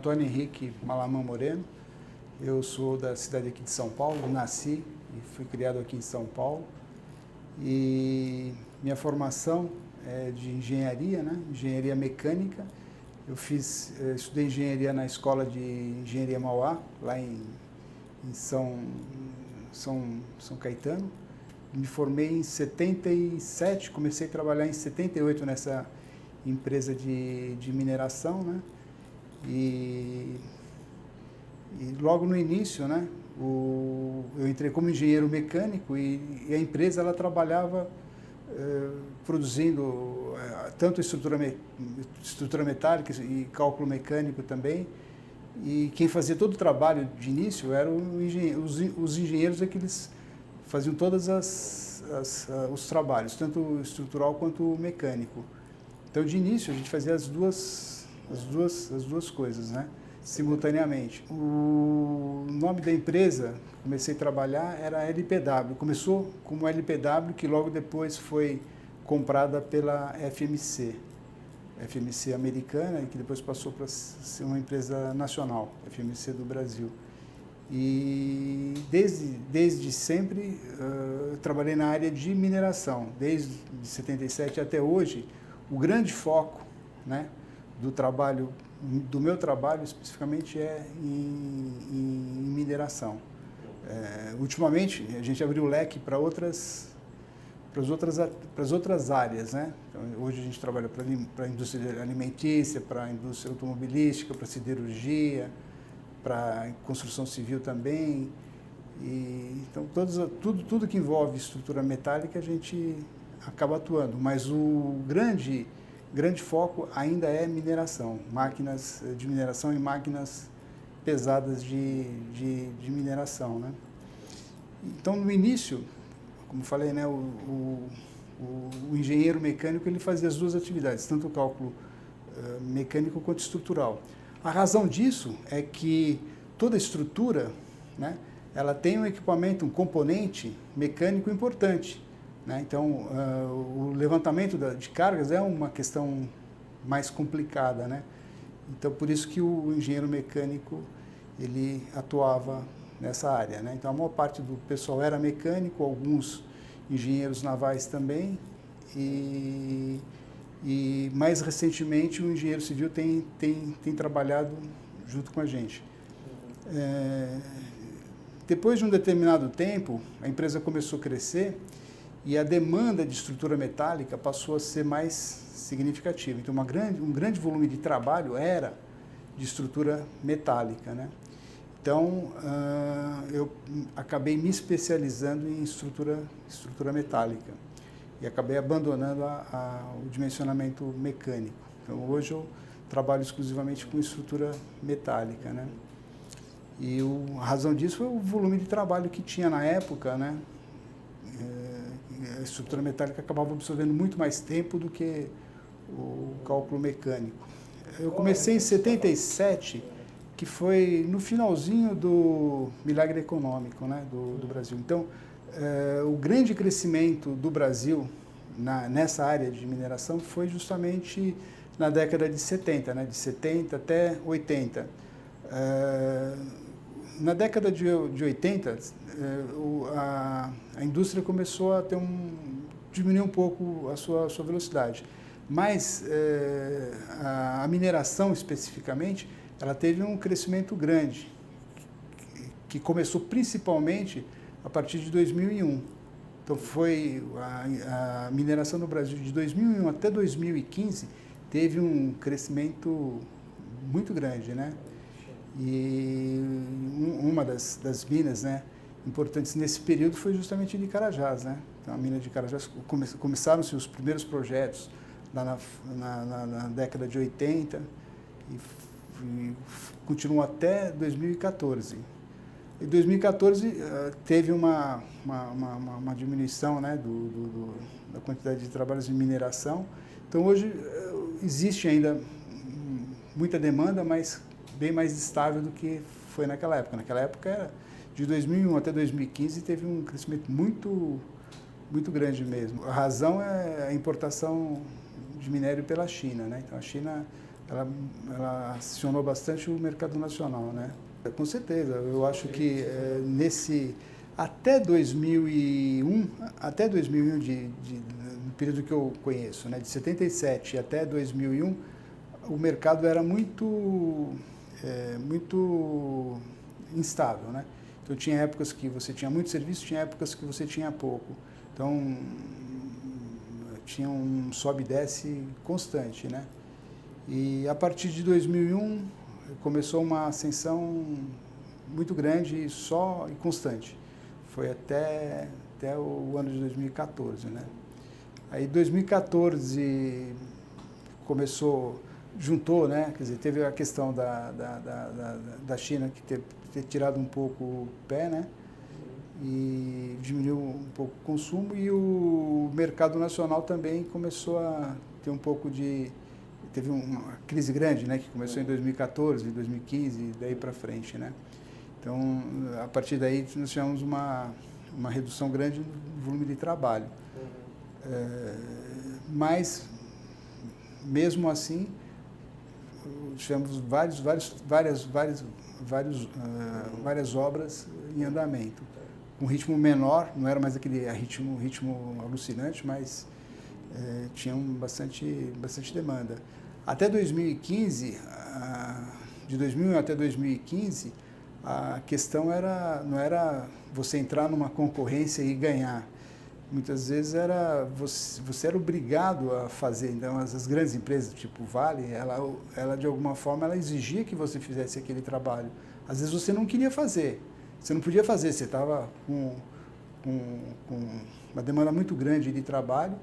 Antônio Henrique Malamão Moreno, eu sou da cidade aqui de São Paulo, nasci e fui criado aqui em São Paulo. E minha formação é de engenharia, né? Engenharia mecânica. Eu estudei engenharia na Escola de Engenharia Mauá, lá em São Caetano. Me formei em 77, comecei a trabalhar em 78 nessa empresa de mineração, né? E logo no início, né, eu entrei como engenheiro mecânico e a empresa ela trabalhava produzindo tanto estrutura metálica e cálculo mecânico também. E quem fazia todo o trabalho de início eram os engenheiros, que eles faziam todos os trabalhos, tanto estrutural quanto mecânico. Então, de início, a gente fazia as duas coisas, né, simultaneamente. O nome da empresa, comecei a trabalhar, era LPW. Começou como LPW, que logo depois foi comprada pela FMC. FMC americana, e que depois passou para ser uma empresa nacional, FMC do Brasil. E desde sempre trabalhei na área de mineração, desde 77 até hoje. O grande foco, né, do meu trabalho especificamente é em mineração. Ultimamente a gente abriu o leque para as outras áreas, né? Então, hoje a gente trabalha para a indústria alimentícia, para a indústria automobilística, para a siderurgia, para a construção civil também. Então, tudo que envolve estrutura metálica a gente acaba atuando, mas o grande foco ainda é mineração, máquinas de mineração e máquinas pesadas de mineração, né? Então, no início, como falei, né, o engenheiro mecânico ele fazia as duas atividades, tanto o cálculo mecânico quanto estrutural. A razão disso é que toda estrutura, né, ela tem um equipamento, um componente mecânico importante, né? Então, o levantamento de cargas é uma questão mais complicada, né? Então, por isso que o engenheiro mecânico ele atuava nessa área, né? Então, a maior parte do pessoal era mecânico, alguns engenheiros navais também, e mais recentemente o engenheiro civil tem trabalhado junto com a gente. Depois de um determinado tempo, a empresa começou a crescer e a demanda de estrutura metálica passou a ser mais significativa. Então, um grande volume de trabalho era de estrutura metálica, né? Então, eu acabei me especializando em estrutura metálica e acabei abandonando o dimensionamento mecânico. Então, hoje eu trabalho exclusivamente com estrutura metálica, né? E a razão disso foi o volume de trabalho que tinha na época, né? A estrutura metálica acabava absorvendo muito mais tempo do que o cálculo mecânico. Eu comecei em 77, que foi no finalzinho do milagre econômico, né, do Brasil. Então, o grande crescimento do Brasil nessa área de mineração foi justamente na década de 70, né, de 70 até 80. Na década de 80, a indústria começou a diminuir um pouco a sua velocidade, mas a mineração especificamente, ela teve um crescimento grande, que começou principalmente a partir de 2001. Então, foi a mineração no Brasil de 2001 até 2015, teve um crescimento muito grande, né? E uma das minas, né, importantes nesse período foi justamente de Carajás, né? Então, a mina de Carajás, começaram-se os primeiros projetos lá na década de 80 e continuou até 2014. Em 2014 teve uma diminuição, né, da quantidade de trabalhos de mineração. Então, hoje existe ainda muita demanda, mas bem mais estável do que foi naquela época. Naquela época, era de 2001 até 2015, teve um crescimento muito grande mesmo. A razão é a importação de minério pela China, né? Então, a China ela acionou bastante o mercado nacional, né? Com certeza, eu acho que até 2001, no período que eu conheço, né, de 77 até 2001, o mercado era muito instável, né? Então tinha épocas que você tinha muito serviço, tinha épocas que você tinha pouco. Então tinha um sobe e desce constante, né? E a partir de 2001 começou uma ascensão muito grande e constante. Foi até o ano de 2014, né? Aí 2014 juntou, né? Quer dizer, teve a questão da China que ter tirado um pouco o pé, né? E diminuiu um pouco o consumo, e o mercado nacional também começou a ter um pouco teve uma crise grande, né, que começou em 2014, 2015, daí para frente, né? Então, a partir daí nós tivemos uma redução grande no volume de trabalho. Mas mesmo assim tivemos várias obras em andamento. Um ritmo menor, não era mais aquele ritmo alucinante, mas tinham bastante demanda. Até 2015, de 2001 até 2015, a questão não era você entrar numa concorrência e ganhar. Muitas vezes você era obrigado a fazer. Então, as grandes empresas, tipo Vale, ela de alguma forma ela exigia que você fizesse aquele trabalho. Às vezes você não queria fazer, você não podia fazer, você estava com uma demanda muito grande de trabalho,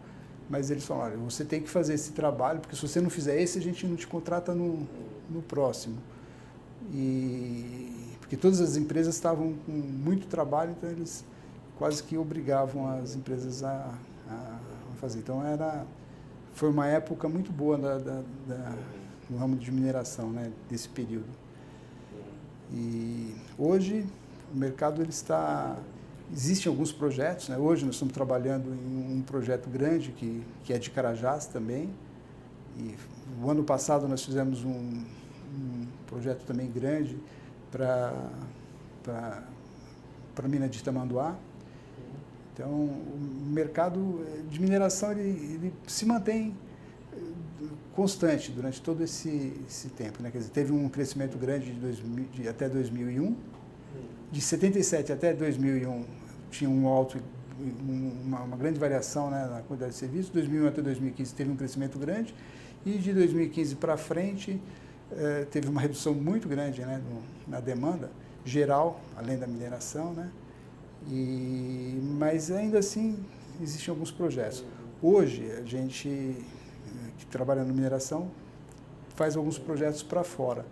mas eles falaram, olha, você tem que fazer esse trabalho, porque se você não fizer esse, a gente não te contrata no próximo. Porque todas as empresas estavam com muito trabalho, então eles quase que obrigavam as empresas a fazer. Então foi uma época muito boa no ramo de mineração, né, desse período. E hoje o mercado existem alguns projetos, né? Hoje nós estamos trabalhando em um projeto grande que é de Carajás também. E o ano passado nós fizemos um projeto também grande para a mina de Tamanduá. Então, o mercado de mineração ele se mantém constante durante todo esse tempo, né? Quer dizer, teve um crescimento grande até 2001. De 77 até 2001 tinha uma grande variação, né, na quantidade de serviços. De 2001 até 2015 teve um crescimento grande. E de 2015 para frente teve uma redução muito grande, né, na demanda geral, além da mineração, né? Mas ainda assim existem alguns projetos. Hoje a gente que trabalha na mineração faz alguns projetos para fora.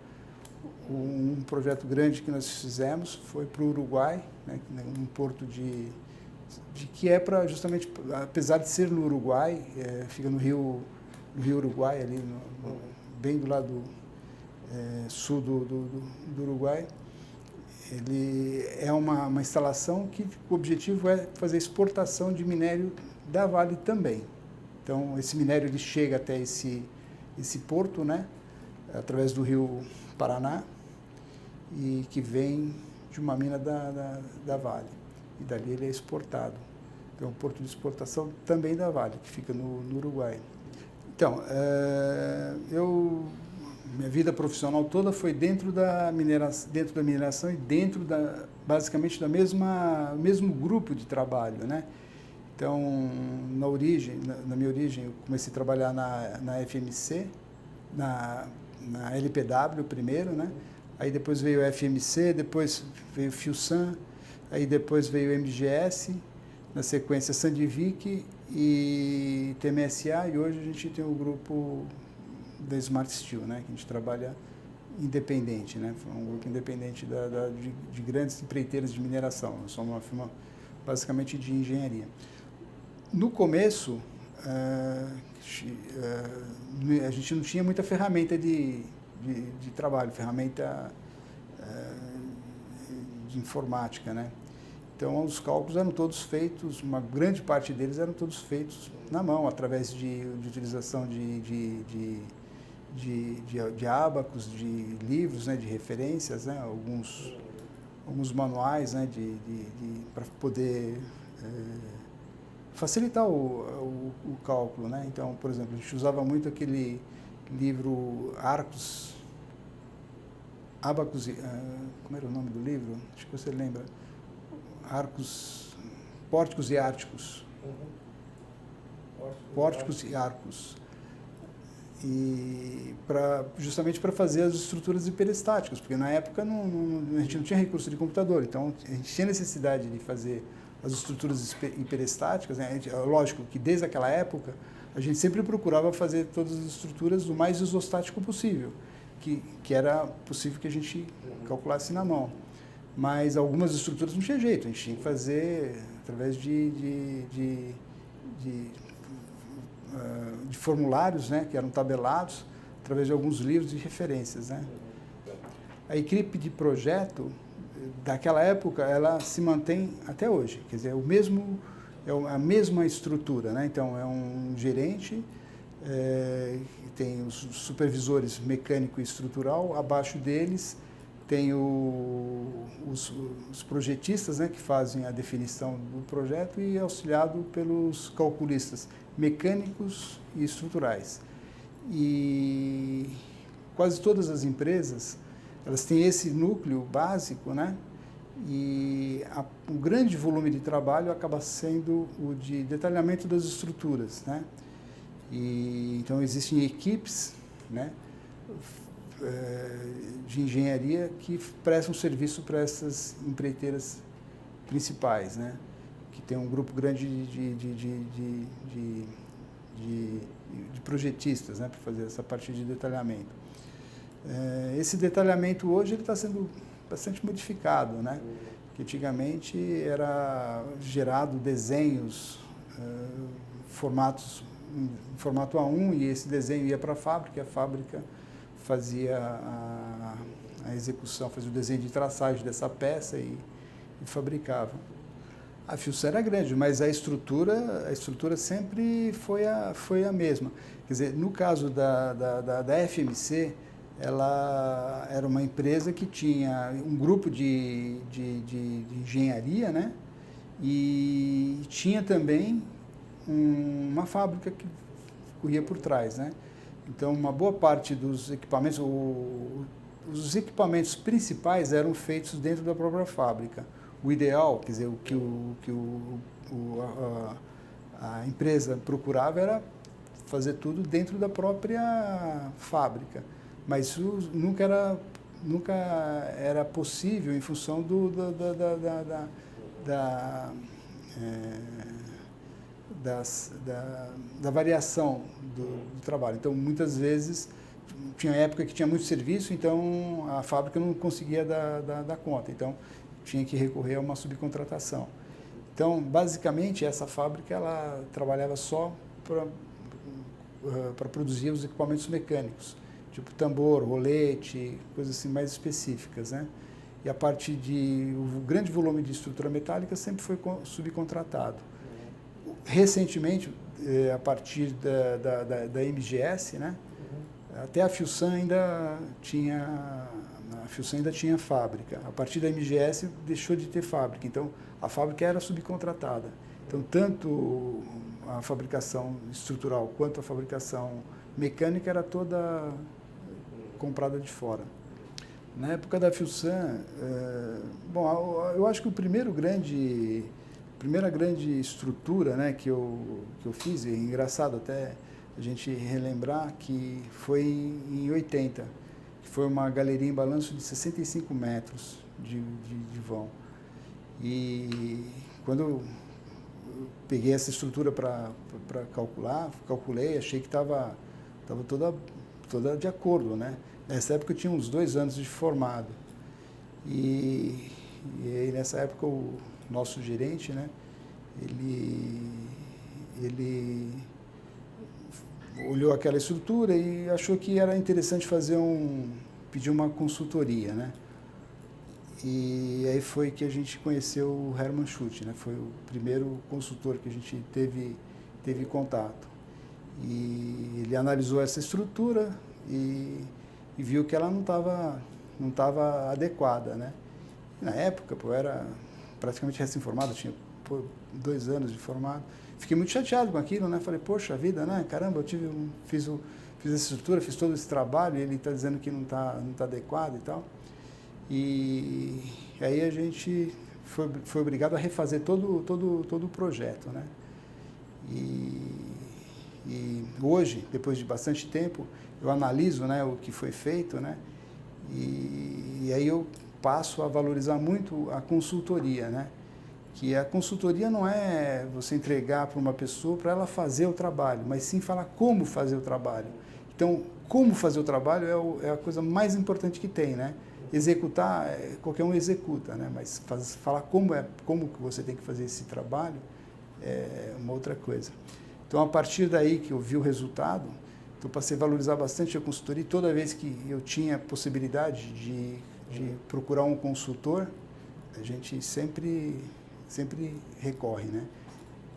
Um projeto grande que nós fizemos foi para o Uruguai, né, um porto que é para justamente, apesar de ser no Uruguai, fica no rio Uruguai, ali bem do lado sul do Uruguai. Ele é uma instalação que o objetivo é fazer exportação de minério da Vale também. Então, esse minério ele chega até esse porto, né, através do rio Paraná, e que vem de uma mina da Vale. E dali ele é exportado. Então, é um porto de exportação também da Vale, que fica no Uruguai. Então, minha vida profissional toda foi dentro da mineração e basicamente mesmo grupo de trabalho, né? Então, na minha origem, eu comecei a trabalhar na FMC, na LPW primeiro, né? Aí depois veio o FMC, depois veio o Fiusan, aí depois veio o MGS, na sequência Sandvik e TMSA, e hoje a gente tem o grupo da Smart Steel, né? Que a gente trabalha independente, né? Foi um grupo independente de grandes empreiteiras de mineração. Nós somos uma firma basicamente de engenharia. No começo, a gente não tinha muita ferramenta de trabalho, ferramenta de informática, né? Então, os cálculos eram todos feitos, uma grande parte deles eram todos feitos na mão, através de utilização de de ábacos, de livros, né, de referências, né, alguns manuais, né, para poder facilitar o cálculo, né? Então, por exemplo, a gente usava muito aquele livro Abacus, como era o nome do livro? Acho que você lembra. Pórticos e Árticos. Pórticos e Arcos. E justamente para fazer as estruturas hiperestáticas, porque na época a gente não tinha recurso de computador, então a gente tinha necessidade de fazer as estruturas hiperestáticas, né? Lógico que desde aquela época a gente sempre procurava fazer todas as estruturas o mais isostático possível, que era possível que a gente calculasse na mão. Mas algumas estruturas não tinha jeito, a gente tinha que fazer através de formulários, né, que eram tabelados, através de alguns livros de referências, né. A equipe de projeto daquela época, ela se mantém até hoje, quer dizer, a mesma estrutura, né. Então é um gerente, tem os supervisores mecânico e estrutural, abaixo deles tem os projetistas, né, que fazem a definição do projeto e auxiliado pelos calculistas mecânicos e estruturais. E quase todas as empresas, elas têm esse núcleo básico, né? E o grande volume de trabalho acaba sendo o de detalhamento das estruturas, né? E então existem equipes, né, de engenharia que prestam serviço para essas empreiteiras principais, né? Que tem um grupo grande de projetistas, né, para fazer essa parte de detalhamento. Esse detalhamento hoje ele está sendo bastante modificado, né? Que antigamente era gerado desenhos, em formato A1, e esse desenho ia para a fábrica, e a fábrica fazia a execução, fazia o desenho de traçagem dessa peça e fabricava. A Filsan era grande, mas a estrutura sempre foi a mesma. Quer dizer, no caso da FMC, ela era uma empresa que tinha um grupo de engenharia, né? E tinha também uma fábrica que corria por trás, né? Então, uma boa parte dos equipamentos, os equipamentos principais eram feitos dentro da própria fábrica. O ideal, quer dizer, o que a empresa procurava era fazer tudo dentro da própria fábrica, mas isso nunca era possível em função da variação do trabalho. Então, muitas vezes, tinha época que tinha muito serviço, então a fábrica não conseguia dar conta, então tinha que recorrer a uma subcontratação. Então, basicamente, essa fábrica ela trabalhava só para produzir os equipamentos mecânicos, tipo tambor, rolete, coisas assim mais específicas, né? E a partir o grande volume de estrutura metálica sempre foi subcontratado. Recentemente, a partir da MGS, né? Até a Filsan ainda tinha fábrica. A partir da MGS deixou de ter fábrica, então a fábrica era subcontratada. Então, tanto a fabricação estrutural quanto a fabricação mecânica era toda comprada de fora. Na época da Filsan, eu acho que a primeira grande estrutura, né, que eu fiz, e é engraçado até a gente relembrar, que foi em 80, que foi uma galeria em balanço de 65 metros de vão. E quando eu peguei essa estrutura para calculei, achei que estava toda de acordo, né? Nessa época eu tinha uns 2 anos de formado. E aí, nessa época, o nosso gerente, né, ele olhou aquela estrutura e achou que era interessante pedir uma consultoria, né? E aí foi que a gente conheceu o Hermann Schutt, né? Foi o primeiro consultor que a gente teve contato. E ele analisou essa estrutura, e viu que ela não estava adequada, né? E na época, eu era praticamente recém-formado, tinha 2 anos de formado. Fiquei muito chateado com aquilo, né? Falei, poxa vida, né? Caramba, fiz essa estrutura, fiz todo esse trabalho e ele está dizendo que não tá adequado e tal. E aí a gente foi obrigado a refazer todo o projeto, né? E hoje, depois de bastante tempo, eu analiso, né, o que foi feito, né? E aí eu passo a valorizar muito a consultoria, né? Que a consultoria não é você entregar para uma pessoa para ela fazer o trabalho, mas sim falar como fazer o trabalho. Então, como fazer o trabalho é a coisa mais importante que tem, né? Executar, qualquer um executa, né? Mas falar como que você tem que fazer esse trabalho é uma outra coisa. Então, a partir daí que eu vi o resultado, eu passei a valorizar bastante a consultoria e toda vez que eu tinha possibilidade de procurar um consultor, a gente sempre recorre, né?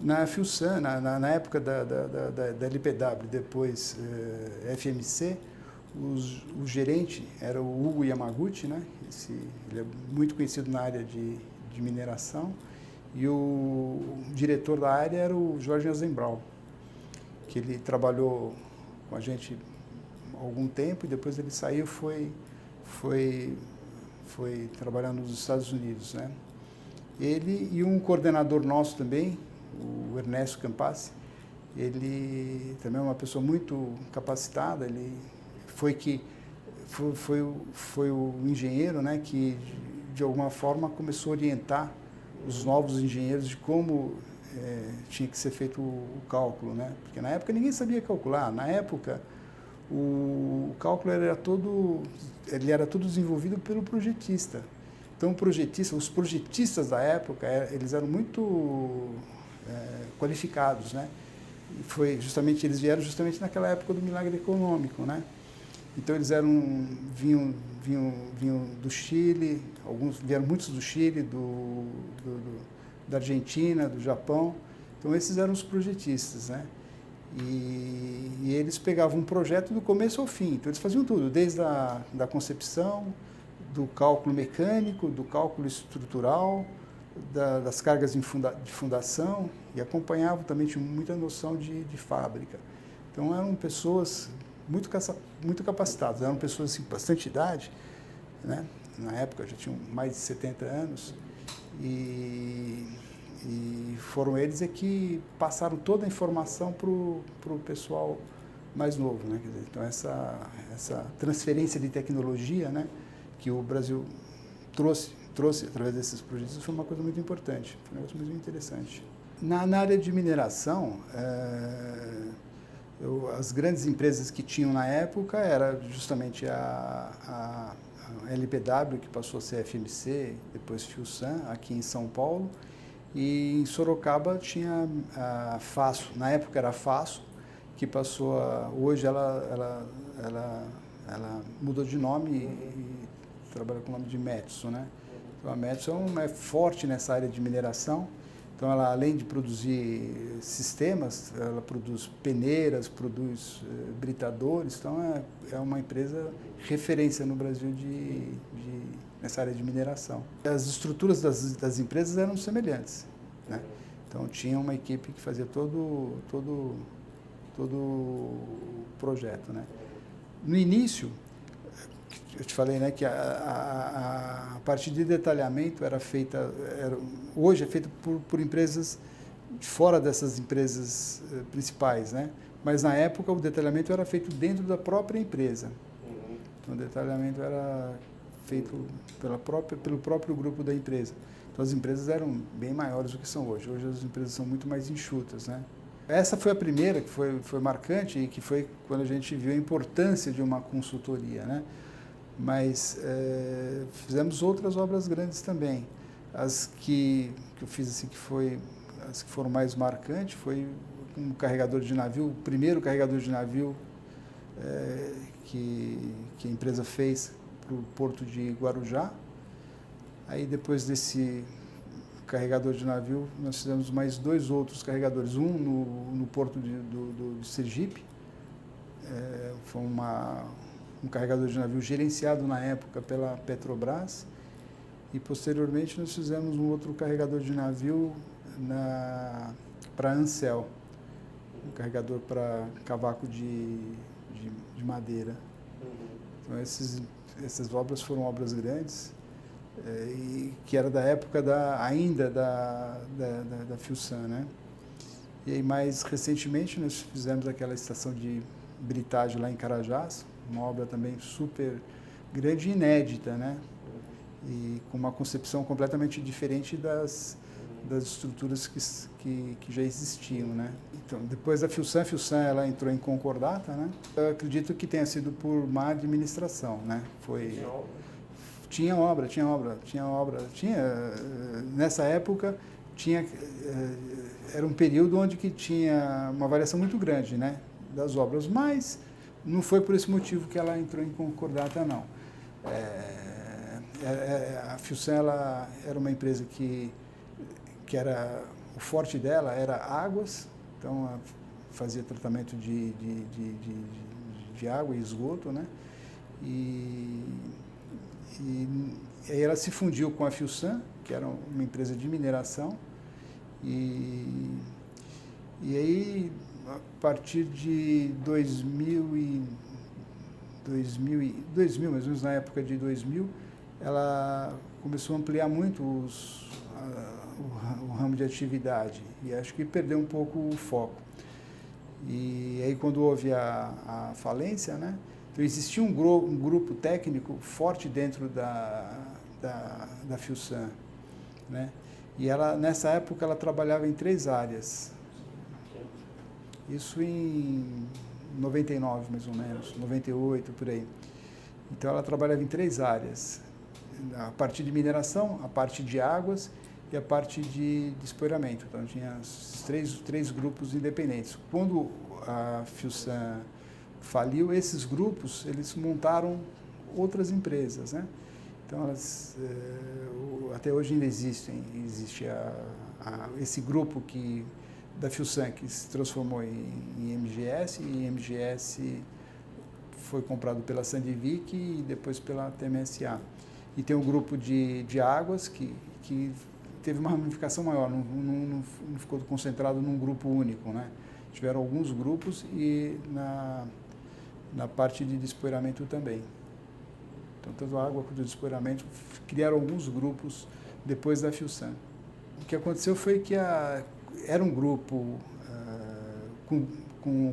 Na Filsan, na época da LPW, depois FMC, o gerente era o Hugo Yamaguchi, né? Ele é muito conhecido na área de mineração, e o diretor da área era o Jorge Azenbral, que ele trabalhou com a gente há algum tempo e depois ele saiu e foi trabalhar nos Estados Unidos, né? Ele e um coordenador nosso também, o Ernesto Campassi, ele também é uma pessoa muito capacitada, ele foi o engenheiro, né, que de alguma forma começou a orientar os novos engenheiros de como tinha que ser feito o cálculo, né? Porque na época ninguém sabia calcular. Na época o cálculo era todo desenvolvido pelo projetista. Então os projetistas da época eles eram muito qualificados, né? E eles vieram justamente naquela época do milagre econômico, né? Então eles vinham do Chile, vieram muitos do Chile, da Argentina, do Japão. Então esses eram os projetistas, né? E eles pegavam um projeto do começo ao fim. Então eles faziam tudo, desde da concepção, do cálculo mecânico, do cálculo estrutural, das cargas de fundação, e acompanhavam também, tinham muita noção de fábrica. Então eram pessoas muito capacitadas, eram pessoas assim, bastante idade, né? Na época já tinham mais de 70 anos, e foram eles que passaram toda a informação para o pessoal mais novo, né? Quer dizer, então essa transferência de tecnologia, né, que o Brasil trouxe através desses projetos foi uma coisa muito importante, foi um negócio muito interessante. Na área de mineração, as grandes empresas que tinham na época era justamente a LPW, que passou a ser FMC, depois Filsan, aqui em São Paulo, e em Sorocaba tinha a Faço, na época era a Faço, que passou hoje ela mudou de nome e trabalha com o nome de Metso, né? Então a Metso é forte nessa área de mineração. Então ela, além de produzir sistemas, ela produz peneiras, produz britadores. Então é uma empresa referência no Brasil nessa área de mineração. As estruturas das empresas eram semelhantes, né? Então tinha uma equipe que fazia todo o projeto, né? No início, eu te falei, né, que a parte de detalhamento hoje é feita por empresas fora dessas empresas principais, né? Mas na época o detalhamento era feito dentro da própria empresa. Então o detalhamento era feito pelo próprio grupo da empresa. Então as empresas eram bem maiores do que são hoje. Hoje as empresas são muito mais enxutas, né? Essa foi a primeira que foi marcante e que foi quando a gente viu a importância de uma consultoria, né? Mas fizemos outras obras grandes também. As que eu fiz assim, as que foram mais marcantes foi um carregador de navio, o primeiro carregador de navio que a empresa fez para o porto de Guarujá. Aí depois desse carregador de navio, nós fizemos mais 2 outros carregadores, um no porto de Sergipe, foi um carregador de navio gerenciado na época pela Petrobras, e posteriormente nós fizemos um outro carregador de navio para Ansel, um carregador para cavaco de madeira. Então essas obras foram obras grandes, e que era da época ainda da Filsan, né? E aí, mais recentemente, nós fizemos aquela estação de britagem lá em Carajás, uma obra também super grande e inédita, né? E com uma concepção completamente diferente das estruturas que já existiam, né? Então, depois da Filsan, ela entrou em concordata, né? Eu acredito que tenha sido por má administração, né? Tinha obra. Nessa época, era um período onde que tinha uma variação muito grande, né, das obras, mas não foi por esse motivo que ela entrou em concordata, não. A Filsan, ela era uma empresa que o forte dela era águas, então ela fazia tratamento de água e esgoto, né, e aí ela se fundiu com a Filsan, que era uma empresa de mineração, e aí, a partir de 2000, mais ou menos na época de 2000, ela começou a ampliar muito o ramo de atividade, e acho que perdeu um pouco o foco. E aí, quando houve a falência, né, então existia um grupo técnico forte dentro da Filsan, né? E ela, nessa época, ela trabalhava em 3 áreas. Isso em 99, mais ou menos, 98, por aí. Então, ela trabalhava em 3 áreas. A parte de mineração, a parte de águas e a parte de espoeiramento. Então, tinha três grupos independentes. Quando a Filsan faliu, esses grupos, eles montaram outras empresas, né? Então, até hoje ainda existe esse grupo da Filsan, que se transformou em MGS, e MGS foi comprado pela Sandvik e depois pela TMSA. E tem um grupo de águas que teve uma ramificação maior, não ficou concentrado num grupo único, né? Tiveram alguns grupos e na parte de despoeiramento também. Então, tanto a água quanto o despoeiramento criaram alguns grupos depois da Filsan. O que aconteceu foi que era um grupo com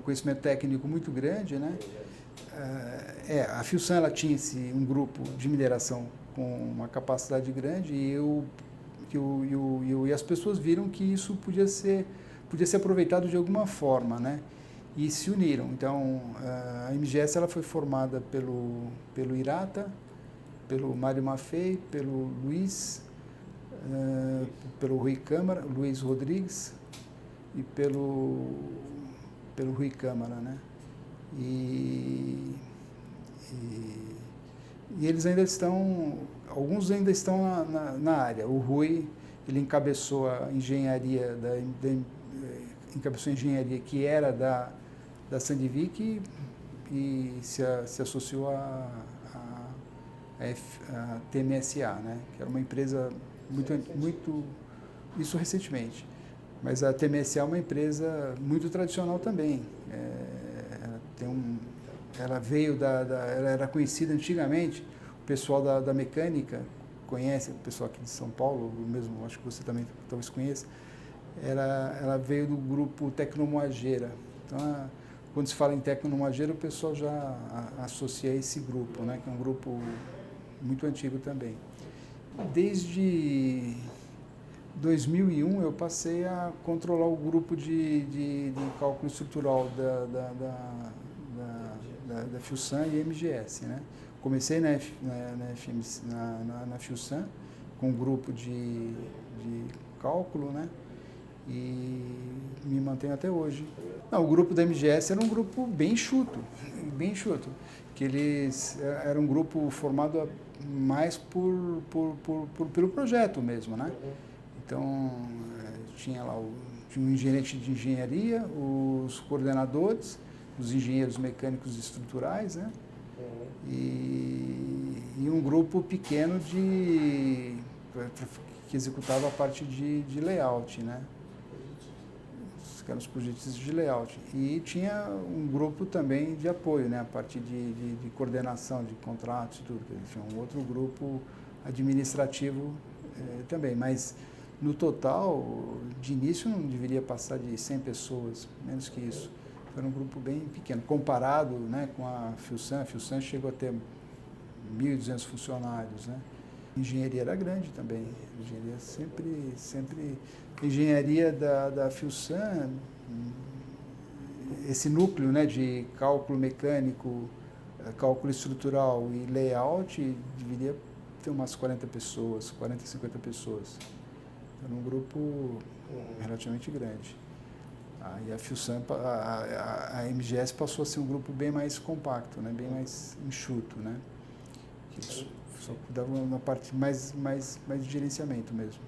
conhecimento técnico muito grande, né? A Filsan, ela tinha um grupo de mineração com uma capacidade grande, e as pessoas viram que isso podia ser aproveitado de alguma forma, né? E se uniram. Então, a MGS, ela foi formada pelo Irata, pelo Mário Maffei, pelo Luiz Luiz Rodrigues e pelo Rui Câmara, né? E eles ainda estão, alguns ainda estão na área. O Rui, ele encabeçou a engenharia que era da Sandvik e se associou à TMSA, né? Que era uma empresa muito isso recentemente. Mas a TMSA é uma empresa muito tradicional também. Ela veio ela era conhecida antigamente, o pessoal da mecânica conhece, o pessoal aqui de São Paulo, mesmo, acho que você também talvez conheça. Ela veio do grupo Tecnomoageira. Então, quando se fala em Tecnomoageira, o pessoal já associa esse grupo, né, que é um grupo muito antigo também. Desde 2001, eu passei a controlar o grupo de cálculo estrutural da Filsan e MGS, né? Comecei na Filsan com um grupo de cálculo, né? E me mantenho até hoje. Não, o grupo da MGS era um grupo bem enxuto, que era um grupo formado mais pelo projeto mesmo, né? Então, tinha lá um gerente de engenharia, os coordenadores, os engenheiros mecânicos estruturais, né? E um grupo pequeno que executava a parte de layout, né? Que eram os projetistas de layout. E tinha um grupo também de apoio, né? A parte de coordenação de contratos e tudo. Tinha um outro grupo administrativo também, mas no total, de início, não deveria passar de 100 pessoas, menos que isso. Era um grupo bem pequeno, comparado, né, com a Filsan. A Filsan chegou a ter 1.200 funcionários, né? A engenharia era grande também. A engenharia sempre... A engenharia da Filsan, esse núcleo, né, de cálculo mecânico, cálculo estrutural e layout, deveria ter umas 40 pessoas, 40, 50 pessoas. Era um grupo relativamente grande. E a Filsan, a MGS passou a ser um grupo bem mais compacto, né? Bem mais enxuto, né? Que só cuidava uma parte mais de gerenciamento mesmo.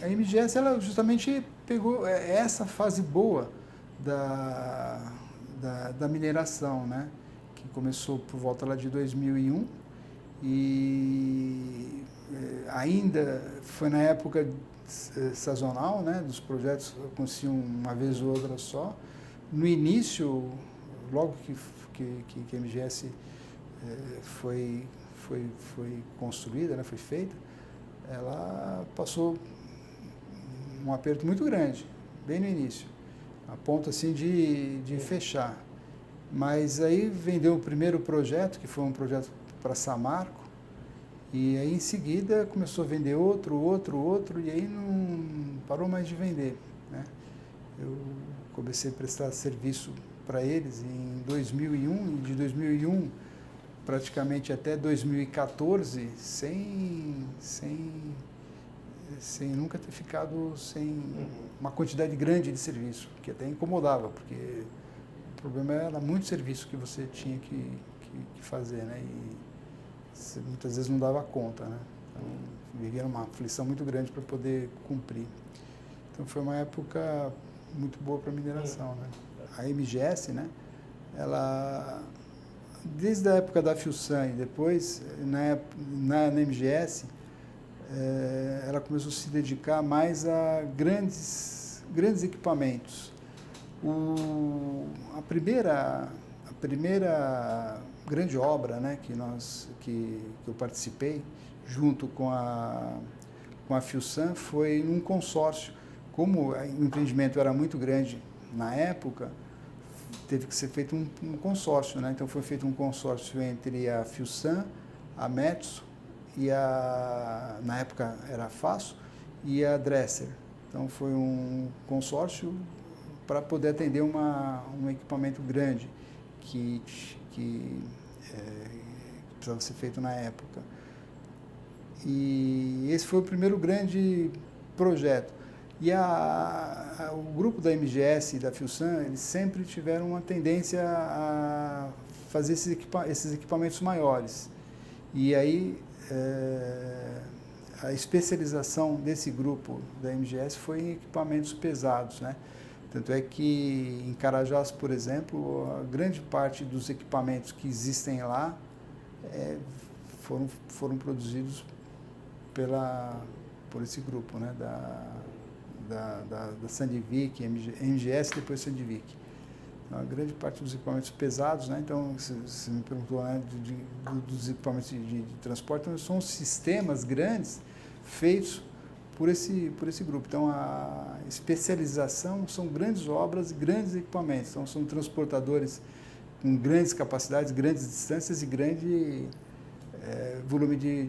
A MGS, ela justamente pegou essa fase boa da mineração, né? Que começou por volta lá de 2001 e ainda foi na época sazonal, né, dos projetos aconteciam uma vez ou outra só. No início, logo que a MGS foi construída, né, foi feita, ela passou um aperto muito grande, bem no início, a ponto assim de fechar. Mas aí vendeu o primeiro projeto, que foi um projeto para Samarco, e aí, em seguida, começou a vender outro, e aí não parou mais de vender, né? Eu comecei a prestar serviço para eles em 2001, e de 2001 praticamente até 2014, sem nunca ter ficado sem uma quantidade grande de serviço, que até incomodava, porque o problema era muito serviço que você tinha que fazer, né? E muitas vezes não dava conta, né? Então, vivia uma aflição muito grande para poder cumprir. Então, foi uma época muito boa para a mineração, né? A MGS, né? Ela, desde a época da Filsan e depois, na MGS, ela começou a se dedicar mais a grandes equipamentos. A primeira grande obra, né, que eu participei, junto com a Filsan, foi num consórcio. Como o empreendimento era muito grande na época, teve que ser feito um consórcio, né? Então foi feito um consórcio entre a Filsan, a Metso e na época era a Faço, e a Dresser. Então foi um consórcio para poder atender um equipamento grande que precisava ser feito na época. E esse foi o primeiro grande projeto. E o grupo da MGS e da Filsan, eles sempre tiveram uma tendência a fazer esses equipamentos maiores. E aí, a especialização desse grupo da MGS foi em equipamentos pesados, né? Tanto é que em Carajás, por exemplo, a grande parte dos equipamentos que existem lá foram produzidos por esse grupo, né? Da Sandvik, MGS e depois Sandvik. Então, a grande parte dos equipamentos pesados, né? Então, você me perguntou, né, dos equipamentos de transporte, então, são sistemas grandes feitos por esse grupo. Então, a especialização são grandes obras e grandes equipamentos. Então, são transportadores com grandes capacidades, grandes distâncias e grande volume de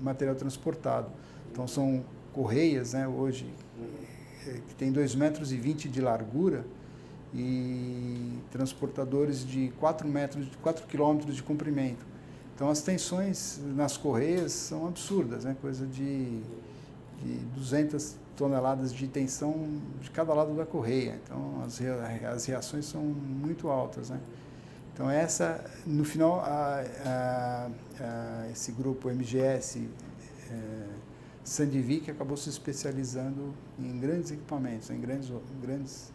material transportado. Então, são correias, né, hoje, que tem 2,20 metros de largura e transportadores de 4 quilômetros de comprimento. Então, as tensões nas correias são absurdas, né? Coisa de 200 toneladas de tensão de cada lado da correia. Então, as reações são muito altas, né? Então, no final, esse grupo MGS, Sandvik, acabou se especializando em grandes equipamentos, em grandes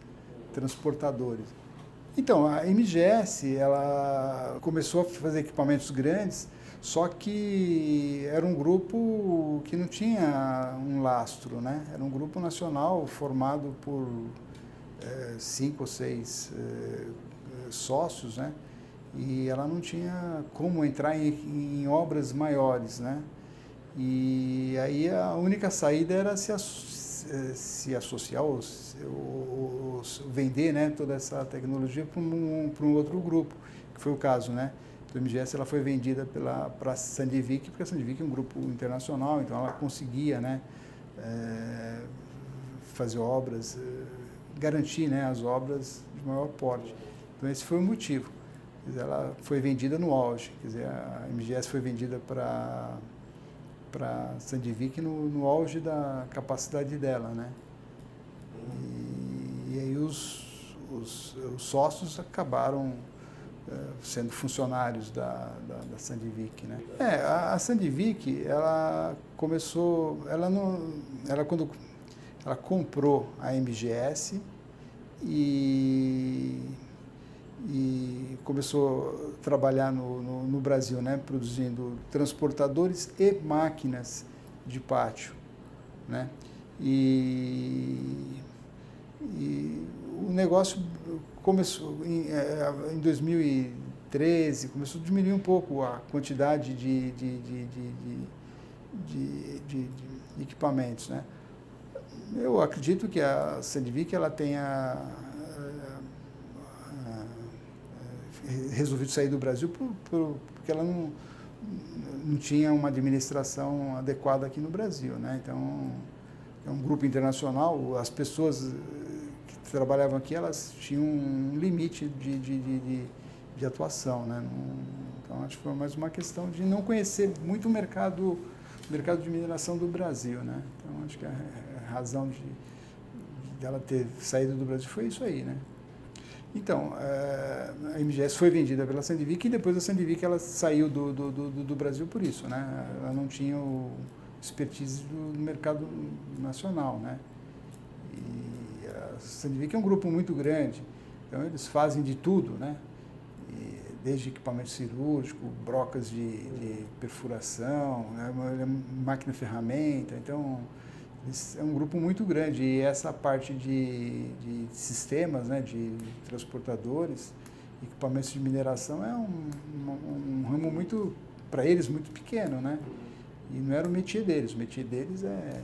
transportadores. Então, a MGS, ela começou a fazer equipamentos grandes, só que era um grupo que não tinha um lastro, né? Era um grupo nacional formado por 5 ou 6 sócios, né? E ela não tinha como entrar em obras maiores, né? E aí a única saída era se associar ou vender, né, toda essa tecnologia para um outro grupo, que foi o caso, né? A MGS ela foi vendida para a Sandvik, porque a Sandvik é um grupo internacional, então ela conseguia, né, fazer obras, garantir, né, as obras de maior porte. Então esse foi o motivo. Quer dizer, ela foi vendida no auge, quer dizer, a MGS foi vendida para a Sandvik no auge da capacidade dela, né? E aí os sócios acabaram sendo funcionários da Sandvik, né? A Sandvik, ela começou, quando ela comprou a MGS e começou a trabalhar no Brasil, né, produzindo transportadores e máquinas de pátio, né? E o negócio começou em 2013, começou a diminuir um pouco a quantidade de equipamentos, né? Eu acredito que a Sandvik ela tenha resolvido sair do Brasil porque ela não tinha uma administração adequada aqui no Brasil, né? Então, é um grupo internacional, as pessoas que trabalhavam aqui, elas tinham um limite de atuação, né? Então, acho que foi mais uma questão de não conhecer muito o mercado de mineração do Brasil, né? Então, acho que a razão de ela ter saído do Brasil foi isso aí, né? Então, a MGS foi vendida pela Sandvik e depois a Sandvik ela saiu do Brasil por isso, né? Ela não tinha o expertise do mercado nacional, né? E a Sandvik é um grupo muito grande, então eles fazem de tudo, né? Desde equipamento cirúrgico, brocas de perfuração, né? Máquina ferramenta, então é um grupo muito grande e essa parte de sistemas, né, de transportadores, equipamentos de mineração é um ramo muito, para eles, muito pequeno, né? E não era o métier deles é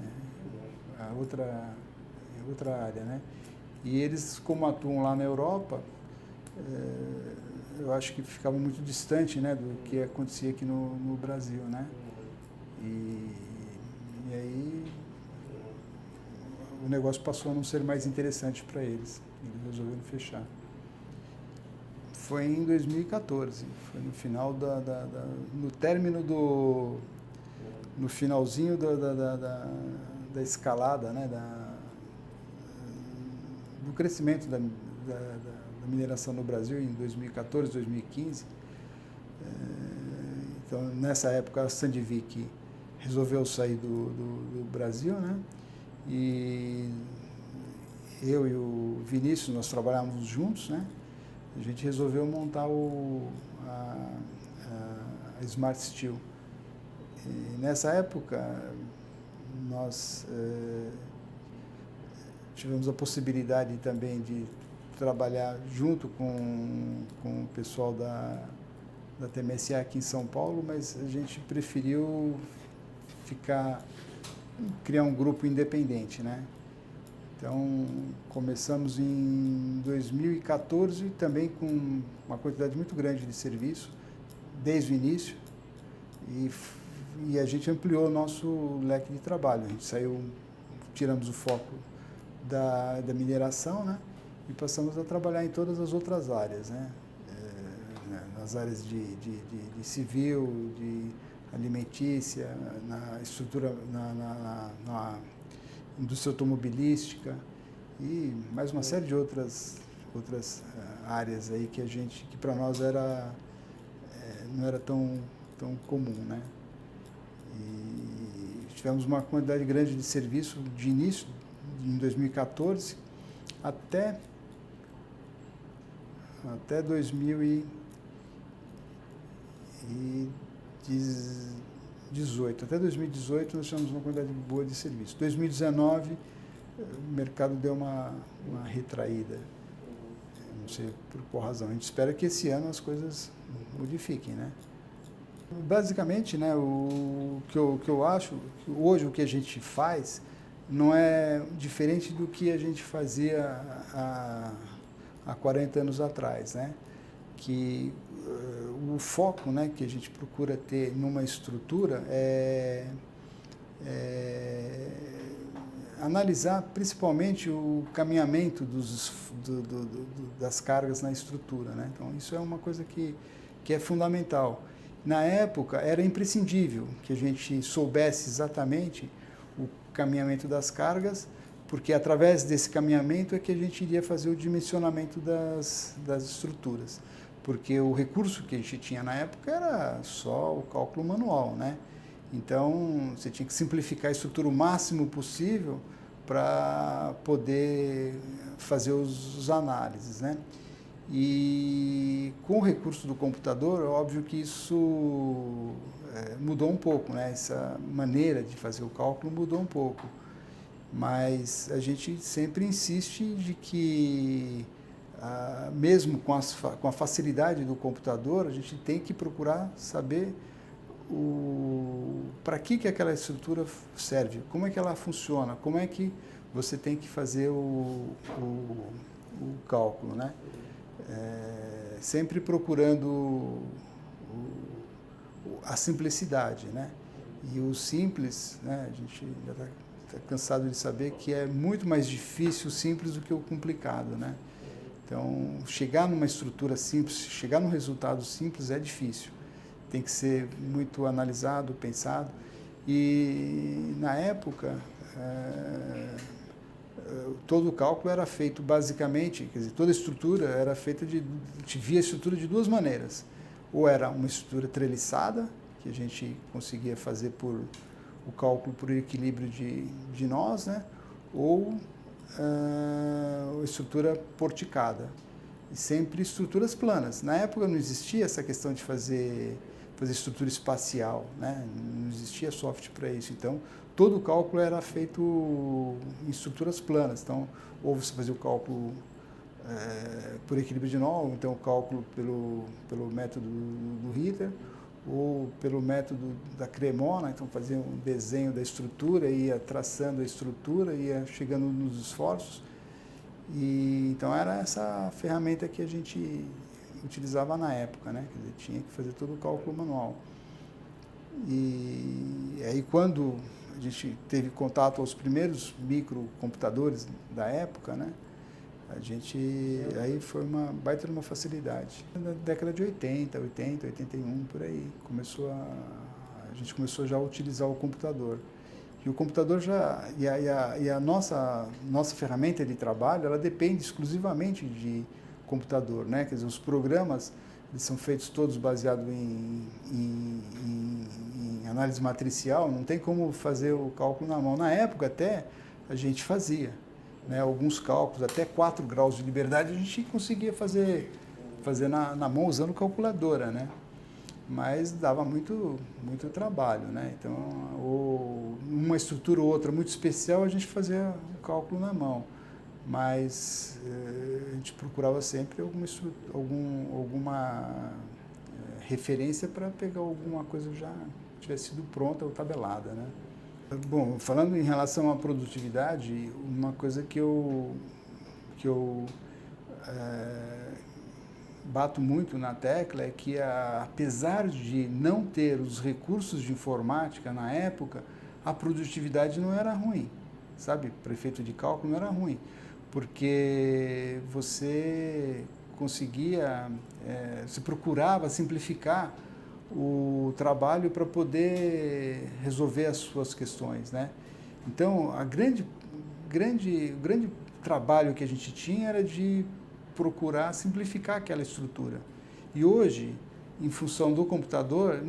outra área, né? E eles, como atuam lá na Europa, eu acho que ficava muito distante, né, do que acontecia aqui no Brasil, né? E aí o negócio passou a não ser mais interessante para eles. Eles resolveram fechar. Foi em 2014, foi no final no término no finalzinho da escalada, né, do crescimento da mineração no Brasil em 2014, 2015. Então, nessa época, a Sandvik resolveu sair do Brasil, né? E eu e o Vinícius, nós trabalhávamos juntos, né? A gente resolveu montar a Smart Steel. E nessa época, nós tivemos a possibilidade também de trabalhar junto com o pessoal da TMSA aqui em São Paulo, mas a gente preferiu criar um grupo independente, né? Então, começamos em 2014, também com uma quantidade muito grande de serviço, desde o início, e a gente ampliou o nosso leque de trabalho. A gente tiramos o foco da mineração, né? E passamos a trabalhar em todas as outras áreas, né? Nas áreas de civil, de alimentícia, na estrutura, na indústria automobilística e mais uma série de outras áreas aí que para nós não era tão comum, né? E tivemos uma quantidade grande de serviço de início, em 2014, até até 2018. Até 2018 nós tivemos uma quantidade boa de serviço. 2019 o mercado deu uma retraída. Não sei por qual razão. A gente espera que esse ano as coisas modifiquem, né? Basicamente, né, o que eu acho, hoje o que a gente faz não é diferente do que a gente fazia há 40 anos atrás, né? Que o foco, né, que a gente procura ter numa estrutura é analisar principalmente o caminhamento das cargas na estrutura, né? Então, isso é uma coisa que é fundamental. Na época, era imprescindível que a gente soubesse exatamente o caminhamento das cargas, porque através desse caminhamento é que a gente iria fazer o dimensionamento das estruturas. Porque o recurso que a gente tinha na época era só o cálculo manual, né? Então, você tinha que simplificar a estrutura o máximo possível para poder fazer os análises, né? E com o recurso do computador, é óbvio que isso mudou um pouco, né? Essa maneira de fazer o cálculo mudou um pouco. Mas a gente sempre insiste de que, mesmo com a facilidade do computador, a gente tem que procurar saber para que aquela estrutura serve, como é que ela funciona, como é que você tem que fazer o cálculo, né? Sempre procurando a simplicidade, né? E o simples, né, a gente já está cansado de saber que é muito mais difícil o simples do que o complicado, né? Então, chegar numa estrutura simples, chegar num resultado simples é difícil. Tem que ser muito analisado, pensado. E, na época, todo o cálculo era feito basicamente, quer dizer, toda a estrutura era feita via estrutura de duas maneiras. Ou era uma estrutura treliçada, que a gente conseguia fazer por o cálculo por equilíbrio de nós, né? Ou estrutura porticada. E sempre estruturas planas. Na época não existia essa questão de fazer estrutura espacial, né? Não existia software para isso. Então, todo o cálculo era feito em estruturas planas. Então, ou você fazia o cálculo por equilíbrio de nó, ou então o cálculo pelo método do Ritter, ou pelo método da Cremona. Então, fazia um desenho da estrutura, ia traçando a estrutura, ia chegando nos esforços. E, então, era essa ferramenta que a gente utilizava na época, né? Quer dizer, tinha que fazer todo o cálculo manual. E aí, quando a gente teve contato aos primeiros microcomputadores da época, né? Aí foi uma baita uma facilidade. Na década de 80, 81, por aí, a gente começou já a utilizar o computador. E o computador e a nossa ferramenta de trabalho, ela depende exclusivamente de computador, né? Quer dizer, os programas, eles são feitos todos baseados em análise matricial, não tem como fazer o cálculo na mão. Na época até a gente fazia, né? Alguns cálculos, até 4 graus de liberdade, a gente conseguia fazer na mão usando calculadora, né? Mas dava muito trabalho, né? Então, ou uma estrutura ou outra muito especial, a gente fazia o cálculo na mão. Mas a gente procurava sempre alguma referência para pegar alguma coisa que já tivesse sido pronta ou tabelada, né? Bom, falando em relação à produtividade, uma coisa que eu bato muito na tecla é que, apesar de não ter os recursos de informática na época, a produtividade não era ruim, sabe? Para efeito de cálculo não era ruim, porque você conseguia, você procurava simplificar o trabalho para poder resolver as suas questões, né? Então, o grande trabalho que a gente tinha era de procurar simplificar aquela estrutura. E hoje, em função do computador,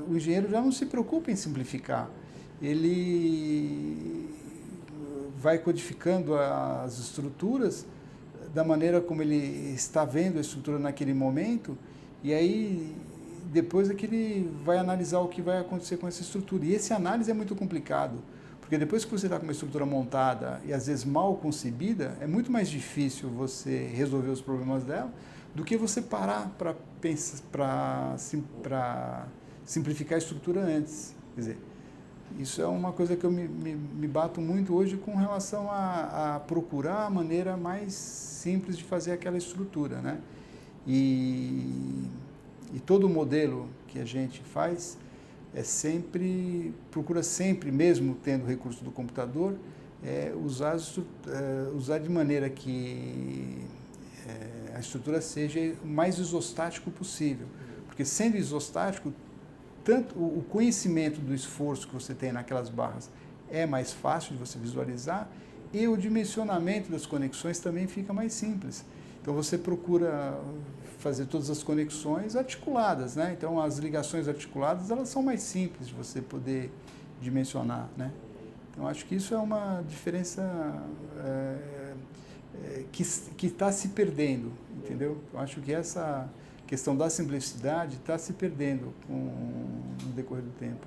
o engenheiro já não se preocupa em simplificar. Ele vai codificando as estruturas da maneira como ele está vendo a estrutura naquele momento, e aí depois é que ele vai analisar o que vai acontecer com essa estrutura. E esse análise é muito complicado, porque depois que você está com uma estrutura montada e às vezes mal concebida, é muito mais difícil você resolver os problemas dela do que você parar para simplificar a estrutura antes. Quer dizer, isso é uma coisa que eu me bato muito hoje com relação a procurar a maneira mais simples de fazer aquela estrutura, né? E todo o modelo que a gente faz procura sempre, mesmo tendo recurso do computador, usar de maneira que a estrutura seja o mais isostático possível. Porque sendo isostático, tanto o conhecimento do esforço que você tem naquelas barras é mais fácil de você visualizar e o dimensionamento das conexões também fica mais simples. Então você procura fazer todas as conexões articuladas, né? Então as ligações articuladas, elas são mais simples de você poder dimensionar, né? Então acho que isso é uma diferença que está se perdendo, entendeu? Eu acho que essa questão da simplicidade está se perdendo no decorrer do tempo.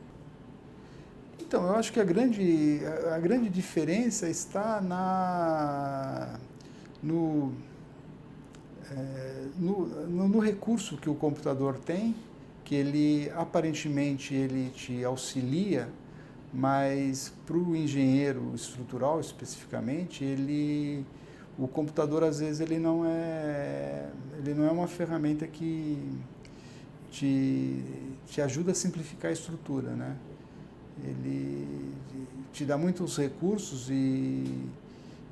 Então, eu acho que a grande diferença está no recurso que o computador tem, que ele aparentemente ele te auxilia, mas para o engenheiro estrutural especificamente, o computador às vezes ele não é uma ferramenta que te ajuda a simplificar a estrutura, né? Ele te dá muitos recursos e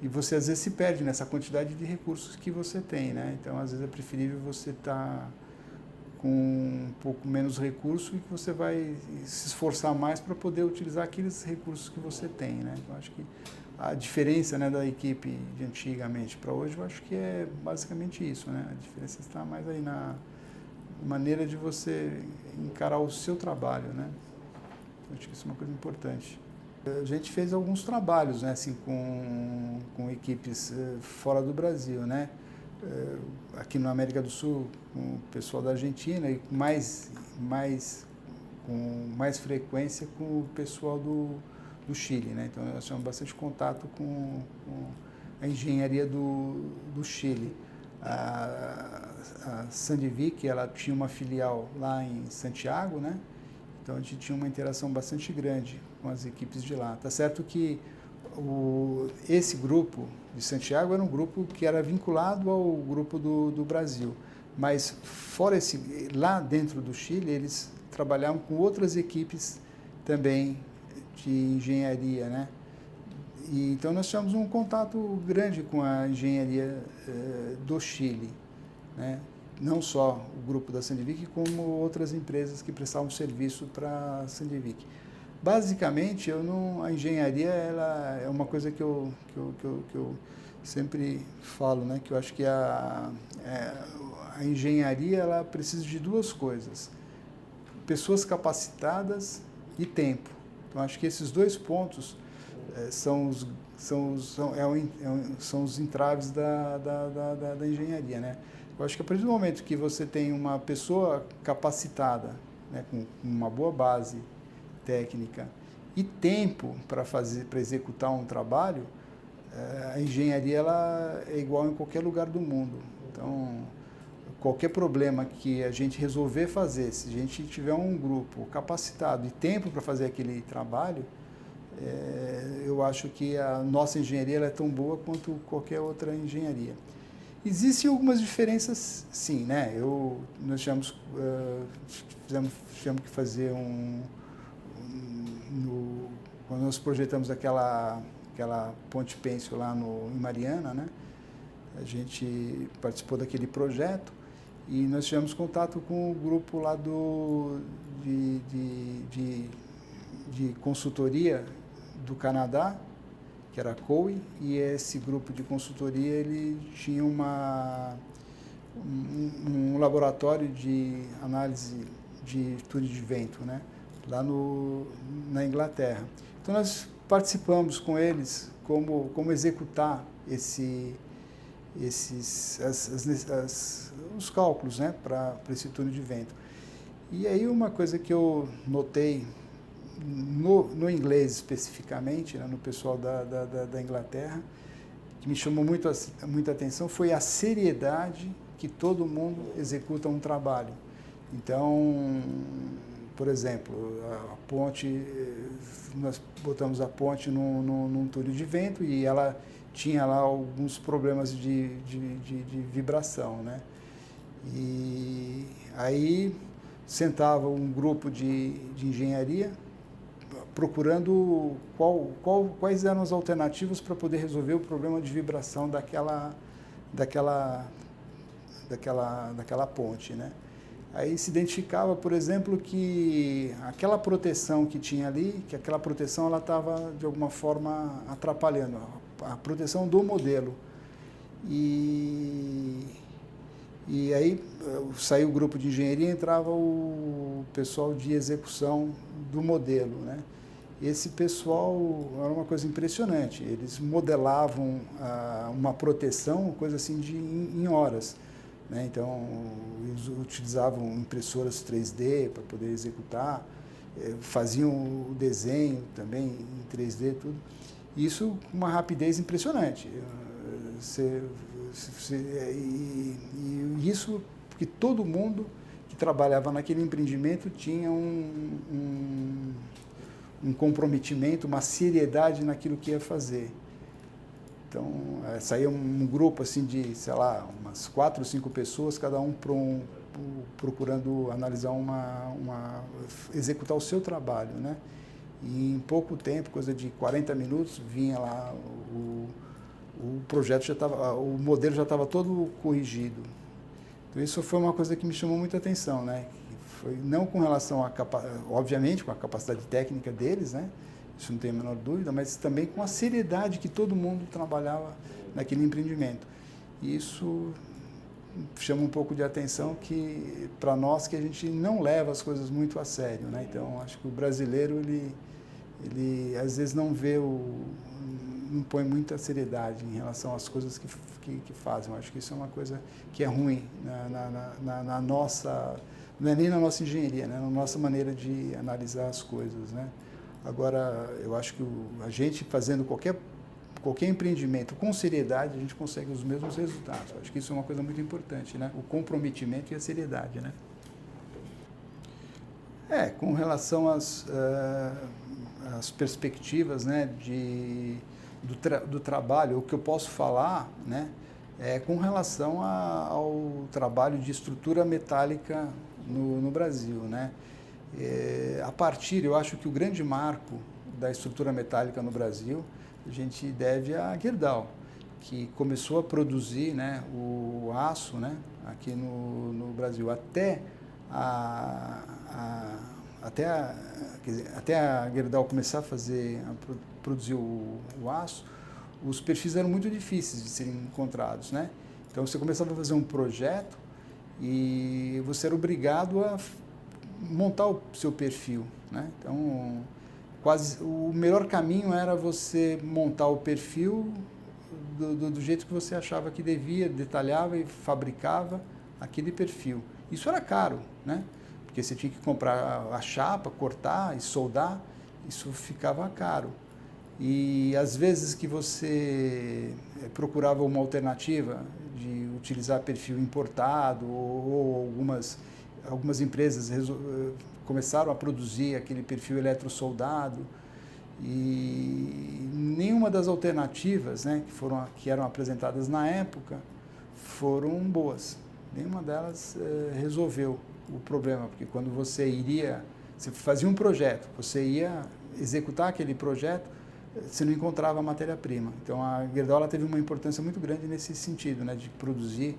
você às vezes se perde nessa quantidade de recursos que você tem, né? Então às vezes é preferível você estar com um pouco menos recurso e que você vai se esforçar mais para poder utilizar aqueles recursos que você tem, né? Então acho que a diferença, né, da equipe de antigamente para hoje, eu acho que é basicamente isso, né? A diferença está mais aí na maneira de você encarar o seu trabalho, né? Eu acho que isso é uma coisa importante. A gente fez alguns trabalhos, né, assim, com equipes fora do Brasil, né? Aqui na América do Sul, com o pessoal da Argentina e com mais frequência com o pessoal do Chile, né? Então nós tivemos bastante contato com a engenharia do Chile. A Sandvik, ela tinha uma filial lá em Santiago, né? Então a gente tinha uma interação bastante grande com as equipes de lá. Tá certo que esse grupo de Santiago era um grupo que era vinculado ao grupo do Brasil, mas lá dentro do Chile eles trabalhavam com outras equipes também de engenharia, né? E então nós tivemos um contato grande com a engenharia do Chile, né? Não só o grupo da Sandvik, como outras empresas que prestavam serviço para a Sandvik. Basicamente, a engenharia ela é uma coisa que eu sempre falo, né? Que eu acho que a engenharia ela precisa de duas coisas: pessoas capacitadas e tempo. Então, acho que esses dois pontos são os entraves da engenharia, né? Eu acho que a partir do momento que você tem uma pessoa capacitada, né, com uma boa base técnica e tempo para executar um trabalho, a engenharia ela é igual em qualquer lugar do mundo. Então, qualquer problema que a gente resolver fazer, se a gente tiver um grupo capacitado e tempo para fazer aquele trabalho, eu acho que a nossa engenharia ela é tão boa quanto qualquer outra engenharia. Existem algumas diferenças, sim, né? Nós tivemos que fazer quando nós projetamos aquela ponte pêncil lá em Mariana, né? A gente participou daquele projeto e nós tivemos contato com o grupo lá de consultoria do Canadá, que era a COE, e esse grupo de consultoria ele tinha um laboratório de análise de túnel de vento, né? Lá na Inglaterra. Então nós participamos com eles como executar os cálculos, né, para esse túnel de vento. E aí uma coisa que eu notei no inglês especificamente, né, no pessoal da Inglaterra, que me chamou muita atenção, foi a seriedade que todo mundo executa um trabalho. Então, por exemplo, a ponte, nós botamos a ponte num túnel de vento e ela tinha lá alguns problemas de vibração, né? E aí sentava um grupo de engenharia procurando quais eram as alternativas para poder resolver o problema de vibração daquela ponte, né? Aí se identificava, por exemplo, que aquela proteção que tinha ali, que aquela proteção ela estava de alguma forma atrapalhando a proteção do modelo. E aí saiu o grupo de engenharia e entrava o pessoal de execução do modelo, né? Esse pessoal era uma coisa impressionante. Eles modelavam uma proteção, coisa assim, em horas, né? Então, eles utilizavam impressoras 3D para poder executar, faziam o desenho também em 3D, tudo. Isso com uma rapidez impressionante. E isso porque todo mundo que trabalhava naquele empreendimento tinha um comprometimento, uma seriedade naquilo que ia fazer. Então, saía um grupo assim de, sei lá, umas 4 ou 5 pessoas, cada um procurando analisar executar o seu trabalho, né? E em pouco tempo, coisa de 40 minutos, vinha lá o projeto já estava, o modelo já estava todo corrigido. Então, isso foi uma coisa que me chamou muita atenção, né? Foi não com relação obviamente, com a capacidade técnica deles, né? Isso não tem a menor dúvida, mas também com a seriedade que todo mundo trabalhava naquele empreendimento. E isso chama um pouco de atenção para nós que a gente não leva as coisas muito a sério, né? Então, acho que o brasileiro, ele às vezes não põe muita seriedade em relação às coisas que fazem. Eu acho que isso é uma coisa que é ruim na nossa, não é nem na nossa engenharia, né? Na nossa maneira de analisar as coisas, né? Agora, eu acho que a gente fazendo qualquer empreendimento com seriedade, a gente consegue os mesmos resultados. Eu acho que isso é uma coisa muito importante, né? O comprometimento e a seriedade, né? Com relação às perspectivas, né, do trabalho, o que eu posso falar, né, com relação ao trabalho de estrutura metálica no Brasil, né? Eu acho que o grande marco da estrutura metálica no Brasil, a gente deve a Gerdau, que começou a produzir, né, o aço, né, aqui no Brasil. Até a Gerdau começar a produzir o aço, os perfis eram muito difíceis de serem encontrados, né? Então você começava a fazer um projeto e você era obrigado a montar o seu perfil, né? Então, o melhor caminho era você montar o perfil do jeito que você achava que devia, detalhava e fabricava aquele perfil. Isso era caro, né? Porque você tinha que comprar a chapa, cortar e soldar, isso ficava caro. E às vezes que você procurava uma alternativa de utilizar perfil importado ou algumas empresas começaram a produzir aquele perfil eletrosoldado e nenhuma das alternativas, né, que eram apresentadas na época foram boas. Nenhuma delas resolveu o problema, porque quando você fazia um projeto, você ia executar aquele projeto, você não encontrava matéria-prima. Então a Gerdau ela teve uma importância muito grande nesse sentido, né, de produzir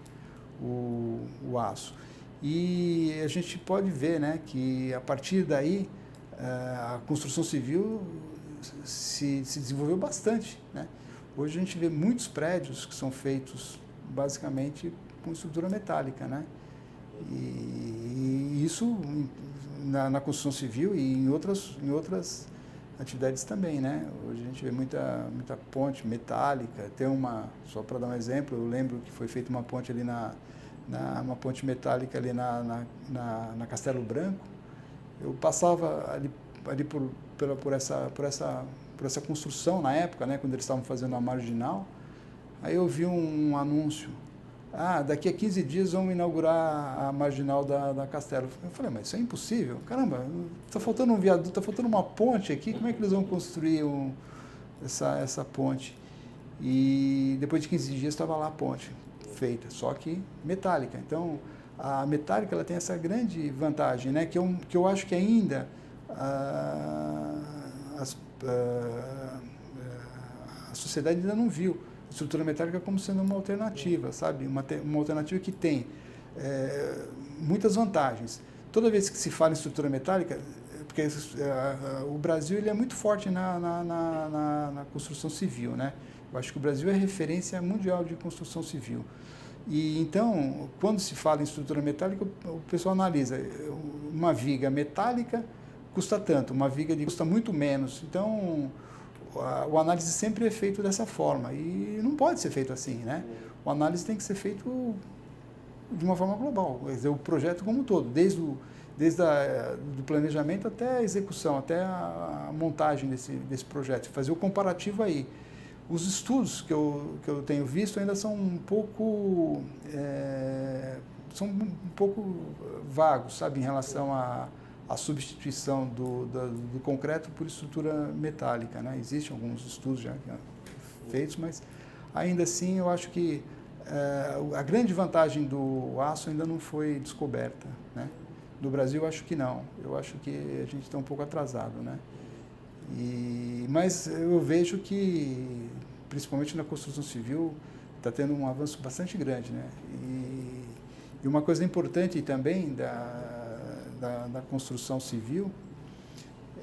o aço. E a gente pode ver, né, que a partir daí a construção civil se desenvolveu bastante, né? Hoje a gente vê muitos prédios que são feitos basicamente com estrutura metálica, né? E isso na construção civil e em outras atividades também, né? Hoje a gente vê muita ponte metálica, tem só para dar um exemplo, eu lembro que foi feita uma ponte ali uma ponte metálica ali na Castelo Branco. Eu passava ali por essa construção na época, né, quando eles estavam fazendo a marginal. Aí eu vi um anúncio: daqui a 15 dias vamos inaugurar a marginal da Castelo. Eu falei, mas isso é impossível. Caramba, está faltando um viaduto, está faltando uma ponte aqui, como é que eles vão construir essa ponte? E depois de 15 dias estava lá a ponte feita, só que metálica. Então, a metálica ela tem essa grande vantagem, né, que eu acho que ainda a sociedade ainda não viu a estrutura metálica como sendo uma alternativa, sabe? Uma alternativa que tem muitas vantagens. Toda vez que se fala em estrutura metálica, porque o Brasil ele é muito forte na construção civil, né? Eu acho que o Brasil é referência mundial de construção civil. E então, quando se fala em estrutura metálica, o pessoal analisa: uma viga metálica custa tanto, uma viga custa muito menos. Então, o análise sempre é feito dessa forma, e não pode ser feito assim, né? O análise tem que ser feito de uma forma global, quer dizer, o projeto como um todo, desde do planejamento até a execução, até a montagem desse projeto, fazer o comparativo aí. Os estudos que eu tenho visto ainda são um pouco vagos, sabe, em relação a substituição do concreto por estrutura metálica, né? Existem alguns estudos já feitos, mas ainda assim eu acho que a grande vantagem do aço ainda não foi descoberta, né? No Brasil eu acho que não, eu acho que a gente está um pouco atrasado, né? Mas eu vejo que, principalmente na construção civil, está tendo um avanço bastante grande, né? E uma coisa importante também da construção civil,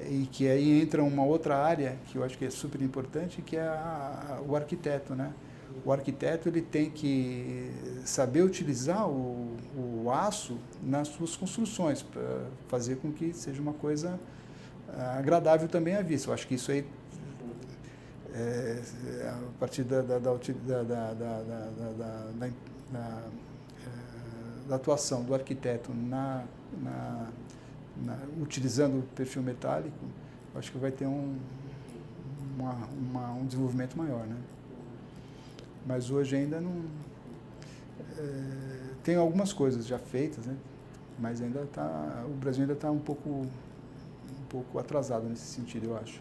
e que aí entra uma outra área que eu acho que é super importante, que é o arquiteto, né? O arquiteto ele tem que saber utilizar o aço nas suas construções, para fazer com que seja uma coisa agradável também à vista. Eu acho que isso aí, a partir da atuação do arquiteto utilizando o perfil metálico, eu acho que vai ter um desenvolvimento maior, né? Mas hoje ainda não... tem algumas coisas já feitas, né? Mas o Brasil ainda está um pouco atrasado nesse sentido, eu acho.